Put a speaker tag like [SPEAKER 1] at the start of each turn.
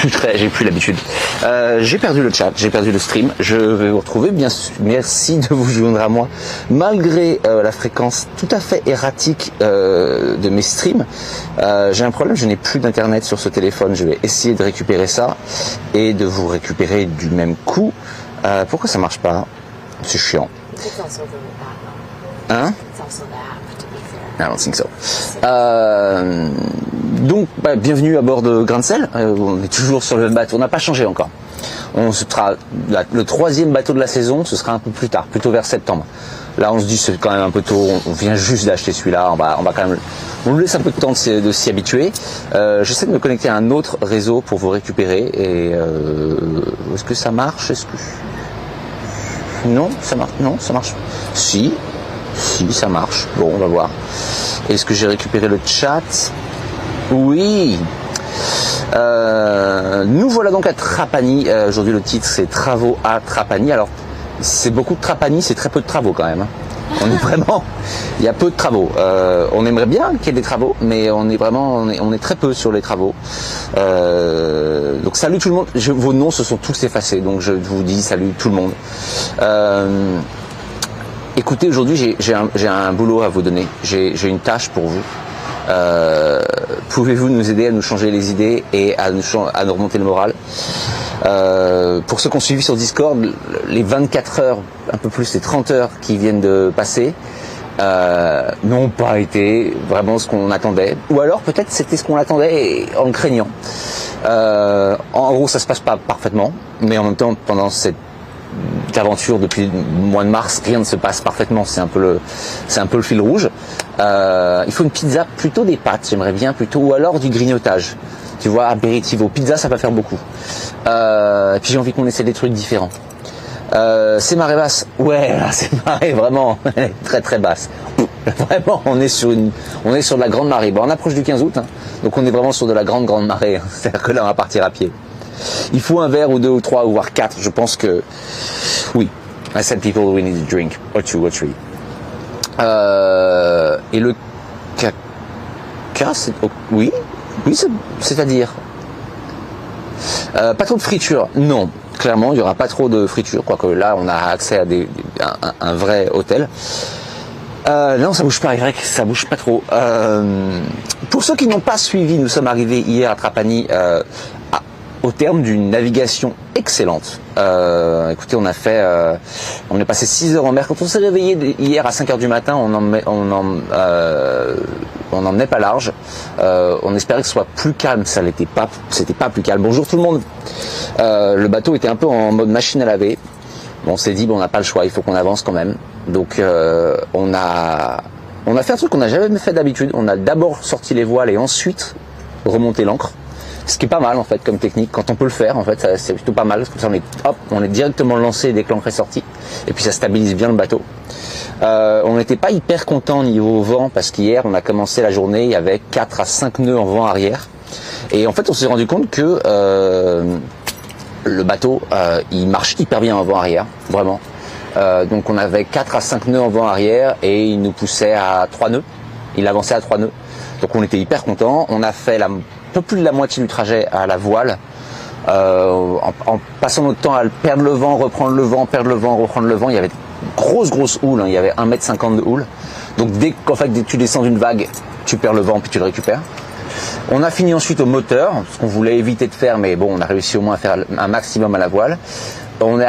[SPEAKER 1] j'ai plus l'habitude. J'ai perdu le chat, j'ai perdu le stream. Je vais vous retrouver, bien sûr. Merci de vous joindre à moi, malgré la fréquence tout à fait erratique de mes streams. J'ai un problème, je n'ai plus d'internet sur ce téléphone. Je vais essayer de récupérer ça et de vous récupérer du même coup. Pourquoi ça marche pas? C'est chiant. Hein? I don't think so. Donc, bienvenue à bord de Grain de Sel. On est toujours sur le bateau. On n'a pas changé encore. On sera le troisième bateau de la saison. Ce sera un peu plus tard, plutôt vers septembre. Là, on se dit c'est quand même un peu tôt. On vient juste d'acheter celui-là. On va quand même. On nous laisse un peu de temps de s'y habituer. J'essaie de me connecter à un autre réseau pour vous récupérer. Et est-ce que ça marche? Non, ça marche. Non, ça marche. Si, ça marche. Bon, on va voir. Est-ce que j'ai récupéré le chat? Oui. Nous voilà donc à Trapani. Aujourd'hui, le titre, c'est Travaux à Trapani. Alors, c'est beaucoup de Trapani, c'est très peu de travaux quand même. Hein. On est vraiment... Il y a peu de travaux. On aimerait bien qu'il y ait des travaux, mais on est très peu sur les travaux. Donc, salut tout le monde. Vos noms se sont tous effacés, donc je vous dis salut tout le monde. Écoutez, aujourd'hui, j'ai un boulot à vous donner. J'ai une tâche pour vous. Pouvez-vous nous aider à nous changer les idées et à nous remonter le moral? Pour ceux qui ont suivi sur Discord, les 24 heures, un peu plus les 30 heures qui viennent de passer, n'ont pas été vraiment ce qu'on attendait. Ou alors peut-être c'était ce qu'on attendait en le craignant. En gros, ça se passe pas parfaitement, mais en même temps, pendant cette aventure depuis le mois de mars, rien ne se passe parfaitement. C'est un peu le fil rouge. Il faut une pizza, plutôt des pâtes, j'aimerais bien plutôt, ou alors du grignotage. Tu vois, apéritivo. Pizza, ça va faire beaucoup. Et puis j'ai envie qu'on essaie des trucs différents. C'est marée basse. Ouais, là, c'est marée vraiment très très basse. Vraiment, on est sur de la grande marée. Bon, on approche du 15 août, hein, donc on est vraiment sur de la grande marée. Hein. C'est-à-dire que là, on va partir à pied. Il faut un verre ou deux ou trois ou voire quatre. Je pense que oui. I said people we need a drink or two or three. Et le caca, c'est oui, c'est-à-dire pas trop de friture. Non, clairement, il y aura pas trop de friture. Quoique là, on a accès à un vrai hôtel. Non, ça bouge pas, Greg, ça bouge pas trop. Pour ceux qui n'ont pas suivi, nous sommes arrivés hier à Trapani au terme d'une navigation excellente. Écoutez, on est passé 6 heures en mer. Quand on s'est réveillé hier à 5 heures du matin, on n'emmenait pas large. On espérait que ce soit plus calme. Ça n'était pas, c'était pas plus calme. Bonjour tout le monde. Le bateau était un peu en mode machine à laver. Bon, on s'est dit, on n'a pas le choix, il faut qu'on avance quand même. Donc, on a fait un truc qu'on n'a jamais fait d'habitude. On a d'abord sorti les voiles et ensuite remonté l'ancre. Ce qui est pas mal en fait comme technique, quand on peut le faire en fait, c'est plutôt pas mal. Comme ça on est directement lancé dès que l'ancre est sortie, et puis ça stabilise bien le bateau. On n'était pas hyper content niveau vent parce qu'hier on a commencé la journée, il y avait 4 à 5 nœuds en vent arrière, et en fait on s'est rendu compte que le bateau il marche hyper bien en vent arrière, vraiment. Donc on avait 4 à 5 nœuds en vent arrière et il nous poussait à 3 nœuds, il avançait à 3 nœuds, donc on était hyper content. On a fait un peu plus de la moitié du trajet à la voile, en passant notre temps à perdre le vent, reprendre le vent, perdre le vent, reprendre le vent. Il y avait grosse houle, hein. Il y avait 1,50 m de houle. Donc dès que tu descends d'une vague, tu perds le vent puis tu le récupères. On a fini ensuite au moteur, ce qu'on voulait éviter de faire, mais bon, on a réussi au moins à faire un maximum à la voile. On est